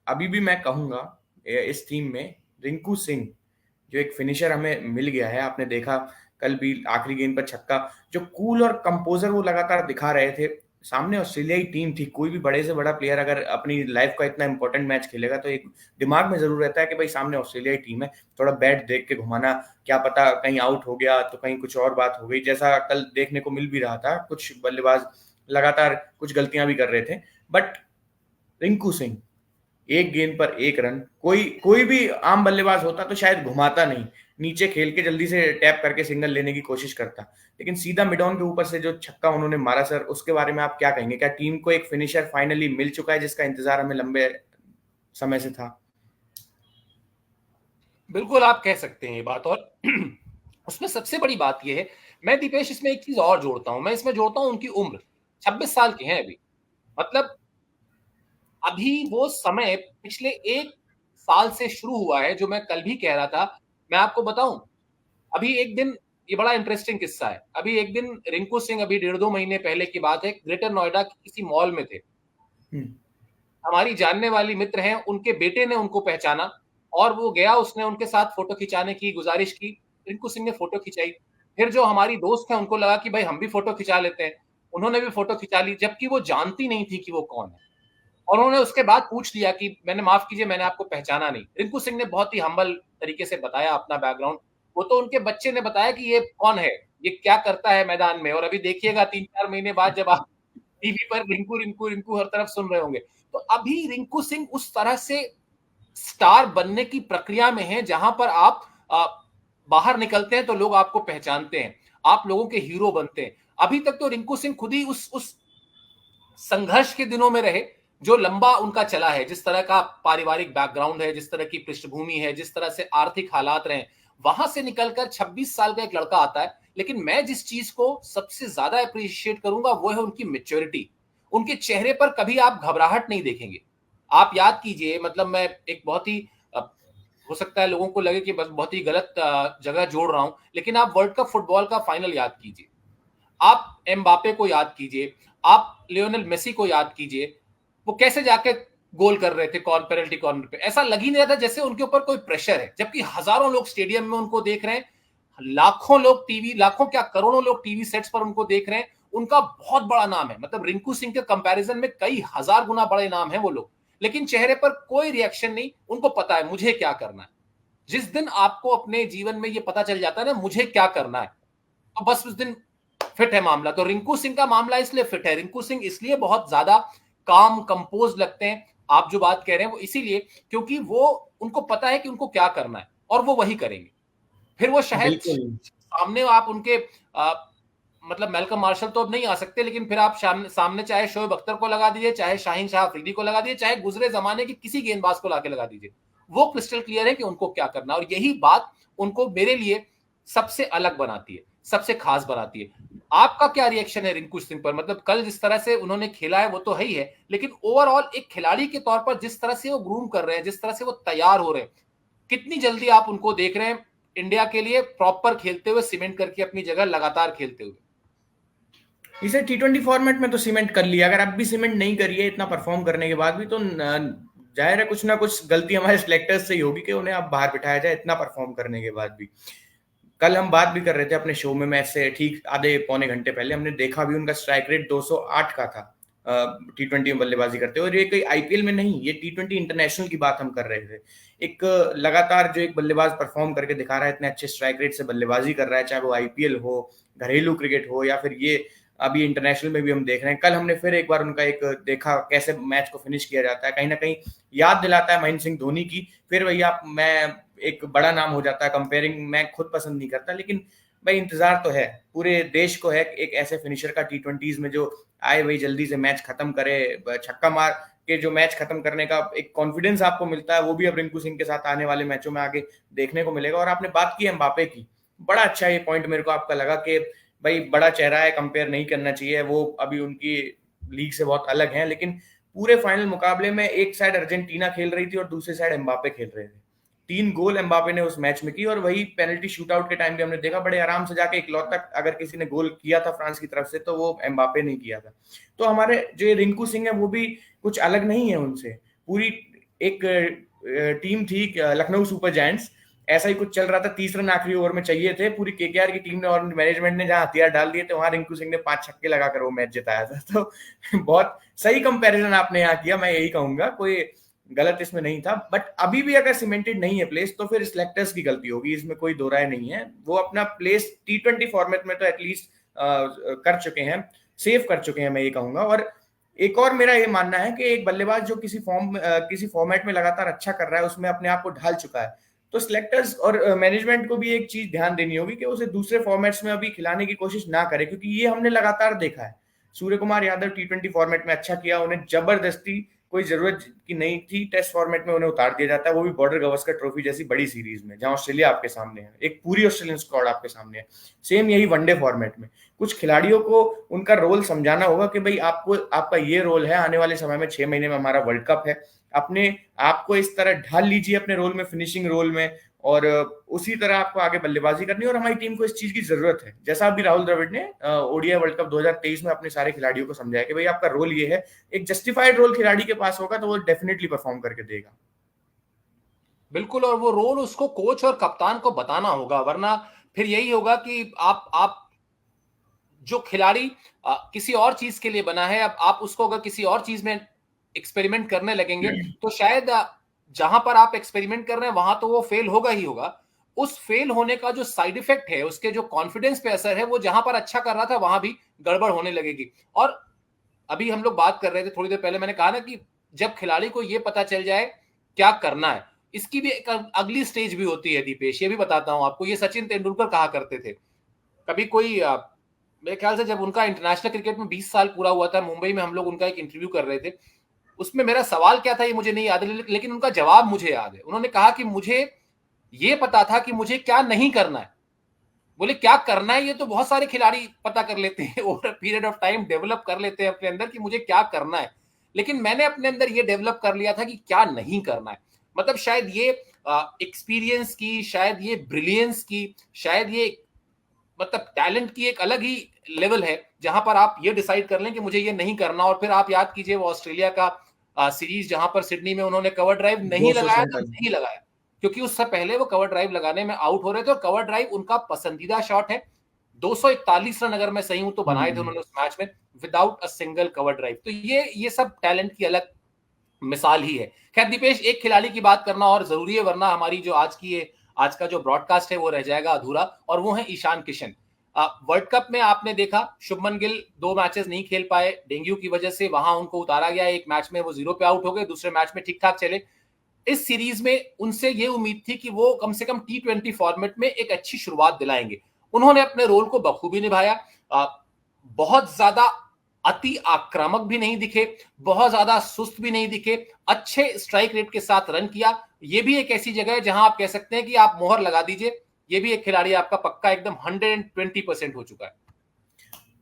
अभी भी मैं कहूंगा इस टीम में रिंकू सिंह, जो एक फिनिशर हमें मिल गया है, आपने देखा कल भी आखिरी गेंद पर छक्का, जो कूल और कंपोजर वो लगातार दिखा रहे थे। सामने ऑस्ट्रेलियाई टीम थी, कोई भी बड़े से बड़ा प्लेयर अगर अपनी लाइफ का इतना इंपॉर्टेंट मैच खेलेगा तो एक दिमाग में जरूर रहता है कि भाई सामने ऑस्ट्रेलियाई टीम है, थोड़ा बैट देख के घुमाना, क्या पता कहीं आउट हो गया तो कहीं कुछ और बात हो गई, जैसा कल देखने को मिल भी रहा था। कुछ बल्लेबाज लगातार कुछ गलतियां भी कर रहे थे, बट रिंकू सिंह एक गेंद पर एक रन, कोई कोई भी आम बल्लेबाज होता तो शायद घुमाता नहीं, नीचे खेल के जल्दी से टैप करके सिंगल लेने की कोशिश करता, लेकिन सीधा मिड ऑन के ऊपर से जो छक्का उन्होंने मारा सर, उसके बारे में आप क्या कहेंगे? क्या टीम को एक फिनिशर फाइनली मिल चुका है जिसका इंतजार हमें लंबे समय से था? बिल्कुल आप कह सकते हैं ये बात। और उसमें सबसे बड़ी बात यह है, मैं दीपेश इसमें एक चीज और जोड़ता हूं, मैं इसमें जोड़ता हूं उनकी उम्र। 26 साल के हैं अभी। मतलब अभी वो समय पिछले एक साल से शुरू हुआ है, जो मैं कल भी कह रहा था। मैं आपको बताऊं, अभी एक दिन, ये बड़ा इंटरेस्टिंग किस्सा है। अभी एक दिन रिंकू सिंह, अभी 1.5-2 महीने पहले की बात है, ग्रेटर नोएडा के किसी मॉल में थे। हम्म। हमारी जानने वाली मित्र हैं, उनके बेटे ने उनको पहचाना और वो गया, उसने उनके साथ फोटो खिंचाने की गुजारिश की। रिंकू सिंह ने फोटो खिंचाई। फिर जो हमारी दोस्त है, उनको लगा कि भाई हम भी फोटो खिंचा लेते हैं। उन्होंने भी फोटो खिंचा ली, जबकि वो जानती नहीं थी कि वो कौन है। और उन्होंने उसके बाद पूछ लिया कि मैंने, माफ कीजिए, मैंने आपको पहचाना नहीं। रिंकू सिंह ने बहुत ही हम्बल तरीके से बताया अपना बैकग्राउंड। वो तो उनके बच्चे ने बताया कि ये कौन है, ये क्या करता है मैदान में। और अभी देखिएगा 3-4 महीने बाद जब आप टीवी पर रिंकू रिंकू रिंकू हर तरफ सुन रहे होंगे। तो अभी रिंकू सिंह उस तरह से स्टार बनने की प्रक्रिया में है, जहां पर आप बाहर निकलते हैं तो लोग आपको पहचानते हैं, आप लोगों के हीरो बनते हैं। अभी तक तो रिंकू सिंह खुद ही उस संघर्ष के दिनों में रहे, जो लंबा उनका चला है। जिस तरह का पारिवारिक बैकग्राउंड है, जिस तरह की पृष्ठभूमि है, जिस तरह से आर्थिक हालात रहे, वहां से निकलकर 26 साल का एक लड़का आता है। लेकिन मैं जिस चीज को सबसे ज्यादा अप्रिशिएट करूंगा वो है उनकी मेच्योरिटी। उनके चेहरे पर कभी आप घबराहट नहीं देखेंगे। आप याद कीजिए, मतलब मैं एक बहुत ही हो सकता है लोगों को लगे कि बस बहुत ही गलत जगह जोड़ रहा हूं, लेकिन आप वर्ल्ड कप फुटबॉल का फाइनल याद कीजिए, आप एम्बापे को याद कीजिए, आप लियोनेल मेसी को याद कीजिए। वो कैसे जाके गोल कर रहे थे पेनल्टी कॉर्नर पे, ऐसा लग ही नहीं रहा था जैसे उनके ऊपर कोई प्रेशर है। जबकि हजारों लोग स्टेडियम में उनको देख रहे हैं, लाखों लोग टीवी, लाखों क्या करोड़ों लोग टीवी सेट्स पर उनको देख रहे हैं। उनका बहुत बड़ा नाम है, मतलब रिंकू सिंह के कंपैरिजन में कई हजार गुना बड़े नाम है वो लोग। लेकिन चेहरे पर कोई रिएक्शन नहीं, उनको पता है मुझे क्या करना है। जिस दिन आपको अपने जीवन में ये पता चल जाता है ना मुझे क्या करना है, तो बस उस दिन फिट है मामला। तो रिंकू सिंह का मामला इसलिए फिट है, रिंकू सिंह इसलिए बहुत ज्यादा काम कंपोज लगते हैं, आप जो बात कह रहे हैं वो इसीलिए, क्योंकि वो, उनको पता है कि उनको क्या करना है और वो वही करेंगे। फिर वो शायद बिल्कुल। सामने आप उनके मतलब मेलकम मार्शल तो अब नहीं आ सकते, लेकिन फिर आप सामने चाहे शोएब अख्तर को लगा दीजिए, चाहे शाहीन शाह अफरीदी को लगा दीजिए, चाहे गुजरे जमाने के किसी गेंदबाज को लाके लगा दीजिए, वो क्रिस्टल क्लियर है कि उनको क्या करना है। और यही बात उनको मेरे लिए सबसे अलग बनाती है, सबसे खास बनाती है। आपका क्या रिएक्शन है रिंकू सिंह पर? मतलब कल जिस तरह से उन्होंने खेला है वो तो है ही है, लेकिन ओवरऑल एक खिलाड़ी के तौर पर जिस तरह से वो ग्रूम कर रहे हैं, जिस तरह से वो तैयार हो रहे हैं, कितनी जल्दी आप उनको देख रहे हैं इंडिया के लिए प्रॉपर खेलते हुए, सीमेंट करके अपनी जगह लगातार खेलते हुए? इसे T20 फॉर्मेट में तो सीमेंट कर लिया, अगर अब भी सीमेंट नहीं करिए इतना परफॉर्म करने के बाद भी, तो जाहिर है कुछ ना कुछ गलती हमारे सिलेक्टर्स से ही होगी कि उन्हें अब बाहर बिठाया जाए इतना परफॉर्म करने के बाद भी। कल हम बात भी कर रहे थे अपने शो में, मैच से ठीक आधे पौने घंटे पहले हमने देखा भी, उनका स्ट्राइक रेट 208 का था T20 में बल्लेबाजी करते हुए। और ये कोई आईपीएल में नहीं, ये T20 इंटरनेशनल की बात हम कर रहे थे। एक लगातार जो एक बल्लेबाज परफॉर्म करके दिखा रहा है, इतने अच्छे स्ट्राइक रेट से बल्लेबाजी कर रहा है, चाहे वो आईपीएल हो, घरेलू क्रिकेट हो, या फिर ये अभी इंटरनेशनल में भी हम देख रहे हैं। कल हमने फिर एक बार उनका एक देखा कैसे मैच को फिनिश किया जाता है, कहीं ना कहीं याद दिलाता है महेंद्र सिंह धोनी की। फिर भैया मैं एक बड़ा नाम हो जाता है, कंपेयरिंग मैं खुद पसंद नहीं करता, लेकिन भाई इंतजार तो है, पूरे देश को है एक ऐसे फिनिशर का T20s में जो आए वही जल्दी से मैच खत्म करे, छक्का मार के जो मैच खत्म करने का एक कॉन्फिडेंस आपको मिलता है, वो भी अब रिंकू सिंह के साथ आने वाले मैचों में आगे देखने को मिलेगा। और आपने बात की एम्बापे की, बड़ा अच्छा ये पॉइंट मेरे को आपका लगा कि भाई बड़ा चेहरा है, कंपेयर नहीं करना चाहिए, वो अभी उनकी लीग से बहुत अलग है, लेकिन पूरे फाइनल मुकाबले में एक साइड अर्जेंटीना खेल रही थी और दूसरी साइड एम्बापे खेल रहे थे। 3 गोल एम्बापे ने उस मैच में की, और वही पेनल्टी शूटआउट के टाइम भी हमने देखा, बड़े आराम से जाके इकलौता अगर किसी ने गोल किया था फ्रांस की तरफ से तो वो एम्बापे ने किया था। तो हमारे जो रिंकू सिंह है वो भी कुछ अलग नहीं है उनसे, पूरी एक टीम थी लखनऊ सुपर जायंट्स, ऐसा ही कुछ चल रहा था, 30 रन आखिरी ओवर में चाहिए थे, पूरी केकेआर की टीम ने और मैनेजमेंट ने जहां हथियार डाल दिए थे, वहां रिंकू सिंह ने 5 छक्के लगाकर वो मैच जिताया था। तो बहुत सही कंपैरिजन आपने यहाँ किया, मैं यही कहूंगा, कोई गलत इसमें नहीं था। बट अभी भी अगर सीमेंटेड नहीं है प्लेस तो फिर सिलेक्टर्स की गलती होगी, इसमें कोई दो राय नहीं है। वो अपना प्लेस T20 फॉर्मेट में तो एटलीस्ट कर चुके हैं, सेव कर चुके हैं, मैं ये कहूंगा। और एक और मेरा ये मानना है कि एक बल्लेबाज जो किसी फॉर्मेट में लगातार अच्छा कर रहा है, उसमें अपने आप को ढाल चुका है, तो सिलेक्टर्स और मैनेजमेंट को भी एक चीज ध्यान देनी होगी कि उसे दूसरे फॉर्मेट्स में अभी खिलाने की कोशिश ना करे, क्योंकि ये हमने लगातार देखा है। सूर्य कुमार यादव T20 फॉर्मेट में अच्छा किया, उन्हें जबरदस्ती कोई जरूरत की नहीं थी, टेस्ट फॉर्मेट में उन्हें उतार दिया जाता है, वो भी बॉर्डर गवस्कर ट्रॉफी जैसी बड़ी सीरीज में, जहां ऑस्ट्रेलिया आपके सामने है, एक पूरी ऑस्ट्रेलियन स्क्वाड आपके सामने है। सेम यही वनडे फॉर्मेट में कुछ खिलाड़ियों को उनका रोल समझाना होगा कि भाई आपको, आपका ये रोल है, आने वाले समय में 6 महीने में हमारा वर्ल्ड कप है, अपने आपको इस तरह ढाल लीजिए अपने रोल में, फिनिशिंग रोल में, और उसी तरह आपको आगे बल्लेबाजी करनी है। और हमारी टीम को इस चीज की जरूरत है, जैसा अभी राहुल द्रविड़ ने ओडीआई वर्ल्ड कप 2023 में अपने सारे खिलाड़ियों को समझाया कि भाई आपका रोल ये है, एक जस्टिफाइड रोल खिलाड़ी के पास होगा तो वो डेफिनेटली परफॉर्म करके देगा। बिल्कुल, और वो रोल उसको कोच और कप्तान को बताना होगा, वरना फिर यही होगा कि आप जो खिलाड़ी किसी और चीज के लिए बना है, अब आप उसको अगर किसी और चीज में एक्सपेरिमेंट करने लगेंगे तो शायद जहां पर आप एक्सपेरिमेंट कर रहे हैं वहां तो वो फेल होगा ही होगा। उस फेल होने का जो साइड इफेक्ट है, उसके जो कॉन्फिडेंस पे असर है, वो जहां पर अच्छा कर रहा था वहां भी गड़बड़ होने लगेगी। और अभी हम लोग बात कर रहे थे थोड़ी देर पहले, मैंने कहा ना कि जब खिलाड़ी को ये पता चल जाए क्या करना है, इसकी भी एक अगली स्टेज भी होती है दीपेश, ये भी बताता हूं आपको। ये सचिन तेंदुलकर कहा करते थे, कभी कोई मेरे ख्याल से जब उनका इंटरनेशनल क्रिकेट में 20 साल पूरा हुआ था, मुंबई में हम लोग उनका एक इंटरव्यू कर रहे थे, उसमें मेरा सवाल क्या था ये मुझे नहीं याद है, लेकिन उनका जवाब मुझे याद है। उन्होंने कहा कि मुझे ये पता था कि मुझे क्या नहीं करना है। बोले क्या करना है ये तो बहुत सारे खिलाड़ी पता कर लेते हैं, over period of time develop कर लेते हैं अपने अंदर कि मुझे क्या करना है, लेकिन मैंने अपने अंदर ये डेवलप कर लिया था कि क्या नहीं करना है। मतलब शायद ये एक्सपीरियंस की, शायद ये ब्रिलियंस की, शायद ये मतलब टैलेंट की एक अलग ही लेवल है, जहां पर आप ये डिसाइड कर लें कि मुझे ये नहीं करना। और फिर आप याद कीजिए वो ऑस्ट्रेलिया का सीरीज जहां पर सिडनी में उन्होंने कवर ड्राइव नहीं लगाया था, नहीं लगाया, क्योंकि उससे पहले वो कवर ड्राइव लगाने में आउट हो रहे थे, और कवर ड्राइव उनका पसंदीदा शॉट है। 241 रन अगर मैं सही हूं तो बनाए थे उन्होंने उस मैच में without a single cover drive. तो ये सब टैलेंट की अलग मिसाल ही है। खैर दीपेश, एक खिलाड़ी की बात करना और जरूरी है, वरना हमारी जो आज का जो ब्रॉडकास्ट है वो रह जाएगा अधूरा, और वो है ईशान किशन। वर्ल्ड कप में आपने देखा शुभमन गिल 2 मैचेस नहीं खेल पाए डेंगू की वजह से, वहां उनको उतारा गया, एक मैच में वो 0 पे आउट हो गए, दूसरे मैच में ठीक ठाक चले। इस सीरीज में उनसे ये उम्मीद थी कि वो कम से कम T20 फॉर्मेट में एक अच्छी शुरुआत दिलाएंगे। उन्होंने अपने रोल को बखूबी निभाया, बहुत ज्यादा अति आक्रामक भी नहीं दिखे, बहुत ज्यादा सुस्त भी नहीं दिखे, अच्छे स्ट्राइक रेट के साथ रन किया। ये भी एक ऐसी जगह है जहां आप कह सकते हैं कि आप मोहर लगा दीजिए, ये भी एक खिलाड़ी आपका पक्का एकदम 120% हो चुका है।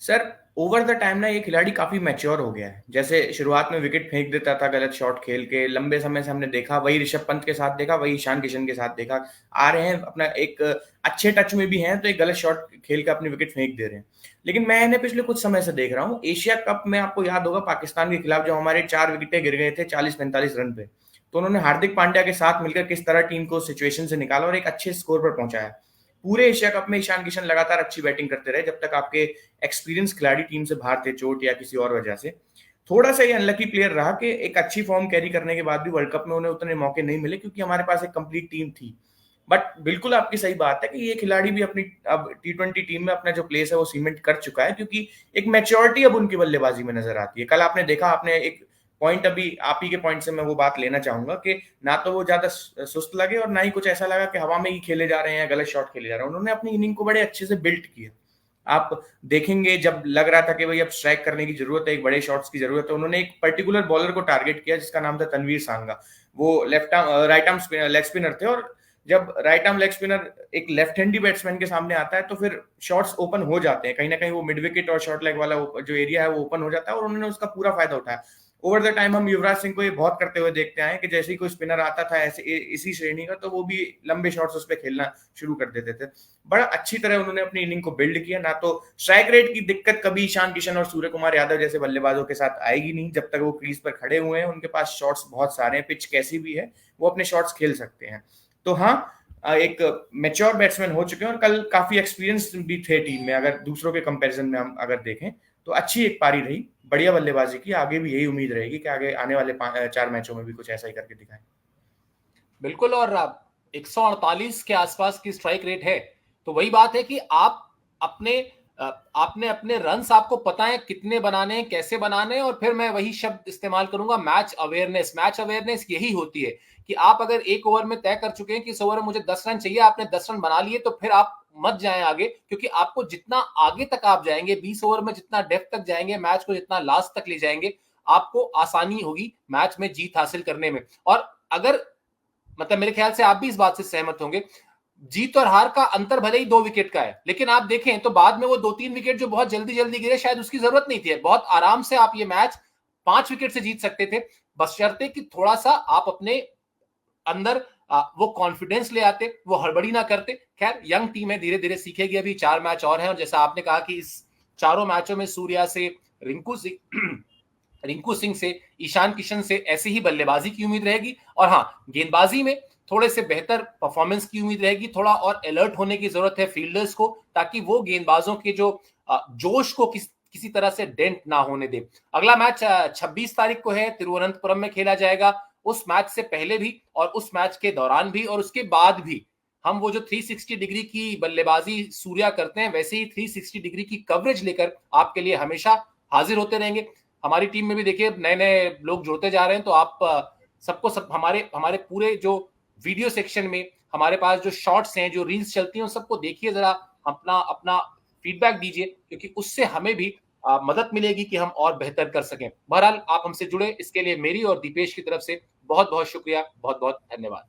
सर ओवर द टाइम ना ये खिलाड़ी काफी मैच्योर हो गया है। जैसे शुरुआत में विकेट फेंक देता था गलत शॉट खेल के, लंबे समय से हमने देखा, वही ऋषभ पंत के साथ देखा, वही ईशान किशन के साथ देखा, आ रहे हैं अपना एक अच्छे टच में भी हैं तो एक गलत शॉट खेल के अपनी विकेट फेंक दे रहे हैं। लेकिन मैं इन्हें पिछले कुछ समय से देख रहा हूँ, एशिया कप में आपको याद होगा पाकिस्तान के खिलाफ जब हमारे 4 विकेटें गिर गए थे 40-45 रन पे, तो उन्होंने हार्दिक पांड्या के साथ मिलकर किस तरह टीम को सिचुएशन से निकाला और एक अच्छे स्कोर पर पहुंचाया। पूरे एशिया कप में ईशान किशन लगातार अच्छी बैटिंग करते रहे जब तक आपके एक्सपीरियंस खिलाड़ी टीम से बाहर थे, चोट या किसी और वजह से। थोड़ा सा ये अनलकी प्लेयर रहा कि एक अच्छी फॉर्म कैरी करने के बाद भी वर्ल्ड कप में उन्हें उतने मौके नहीं मिले, क्योंकि हमारे पास एक कंप्लीट टीम थी। बट बिल्कुल आपकी सही बात है कि ये खिलाड़ी भी अपनी अब T20 टीम में अपना जो प्लेस है वो सीमेंट कर चुका है, क्योंकि एक मैच्योरिटी अब उनकी बल्लेबाजी में नजर आती है। कल आपने देखा, आपने एक पॉइंट, अभी आप ही के पॉइंट से मैं वो बात लेना चाहूंगा कि ना तो वो ज्यादा सुस्त लगे और ना ही कुछ ऐसा लगा कि हवा में ही खेले जा रहे हैं, गलत शॉट खेले जा रहे हैं। उन्होंने अपनी इनिंग को बड़े अच्छे से बिल्ड किया। आप देखेंगे जब लग रहा था कि भाई अब स्ट्राइक करने की जरूरत है, एक बड़े शॉट्स की जरूरत है, उन्होंने एक पर्टिकुलर बॉलर को टारगेट किया जिसका नाम था तनवीर सांगा। वो राइट आर्म लेग स्पिनर थे, और जब राइट आर्म लेग स्पिनर एक लेफ्ट हैंडी बैट्समैन के सामने आता है तो फिर शॉट्स ओपन हो जाते हैं, कहीं ना कहीं वो मिड विकेट और शॉर्ट लेग वाला जो एरिया है वो ओपन हो जाता है, और उन्होंने उसका पूरा फायदा उठाया। ओवर द टाइम हम युवराज सिंह को ये बहुत करते हुए देखते आए कि जैसे ही कोई स्पिनर आता था ऐसे इसी श्रेणी का, तो वो भी लंबे शॉट्स उस पर खेलना शुरू कर देते थे। बड़ा अच्छी तरह उन्होंने अपनी इनिंग को बिल्ड किया। ना तो स्ट्राइक रेट की दिक्कत कभी ईशान किशन और सूर्य कुमार यादव जैसे बल्लेबाजों के साथ आएगी नहीं, जब तक वो क्रीज पर खड़े हुए हैं उनके पास शॉट्स बहुत सारे हैं, पिच कैसी भी है वो अपने शॉट्स खेल सकते हैं। तो हाँ, एक मेच्योर बैट्समैन हो चुके हैं और कल काफी एक्सपीरियंस भी थे टीम में, अगर दूसरों के कंपैरिजन में हम अगर देखें तो अच्छी एक पारी रही, बढ़िया बल्लेबाजी की। आगे भी यही उम्मीद रहेगी कि आगे आने वाले 4 मैचों में भी कुछ ऐसा ही करके दिखाएं। बिल्कुल, और 148 के आसपास की स्ट्राइक रेट है, तो वही बात है कि आप अपने आपने अपने रन्स, आपको पता है कितने बनाने हैं, कैसे बनाने हैं, और फिर मैं वही शब्द इस्तेमाल करूंगा, मैच अवेयरनेस। मैच अवेयरनेस यही होती है कि आप अगर एक ओवर में तय कर चुके हैं कि इस ओवर में मुझे 10 रन चाहिए, आपने 10 रन बना लिए, तो फिर आप मत जाएं आगे, क्योंकि आपको जितना आगे तक आप जाएंगे, 20 ओवर में जितना डेप्थ तक जाएंगे, मैच को जितना लास्ट तक ले जाएंगे, आपको आसानी होगी मैच में जीत हासिल करने में। और अगर, मतलब मेरे ख्याल से आप भी इस बात से सहमत होंगे, जीत और हार का अंतर भले ही 2 विकेट का है, लेकिन आप देखें तो बाद में वो 2-3 विकेट जो बहुत जल्दी जल्दी गिरे, शायद उसकी जरूरत नहीं थी। बहुत आराम से आप ये मैच 5 विकेट से जीत सकते थे, बशर्ते कि थोड़ा सा आप अपने अंदर वो कॉन्फिडेंस ले आते, वो हड़बड़ी ना करते। खैर, यंग टीम है, धीरे धीरे सीखेगी, अभी 4 मैच और हैं, और जैसा आपने कहा कि इस चारों मैचों में सूर्या से, रिंकू सिंह से, ईशान किशन से ऐसी ही बल्लेबाजी की उम्मीद रहेगी। और हाँ, गेंदबाजी में थोड़े से बेहतर परफॉर्मेंस की उम्मीद रहेगी। थोड़ा और अलर्ट होने की जरूरत है फील्डर्स को, ताकि वो गेंदबाजों के जो जोश को किसी तरह से डेंट ना होने दे। अगला मैच 26 तारीख को है, तिरुवनंतपुरम में खेला जाएगा। उस मैच से पहले भी और उस मैच के दौरान भी और उसके बाद भी हम वो जो 360 डिग्री की बल्लेबाजी सूर्या करते हैं, वैसे ही 360 डिग्री की कवरेज लेकर आपके लिए हमेशा हाजिर होते रहेंगे। हमारी टीम में भी देखिए नए नए लोग जुड़ते जा रहे हैं, तो आप सबको सब हमारे हमारे पूरे जो वीडियो सेक्शन में हमारे पास जो शॉर्ट्स हैं, जो रील्स चलती हैं, उन सबको देखिए, जरा अपना अपना फीडबैक दीजिए, क्योंकि उससे हमें भी मदद मिलेगी कि हम और बेहतर कर सकें। बहरहाल, आप हमसे जुड़े, इसके लिए मेरी और दीपेश की तरफ से बहुत बहुत शुक्रिया, बहुत बहुत धन्यवाद।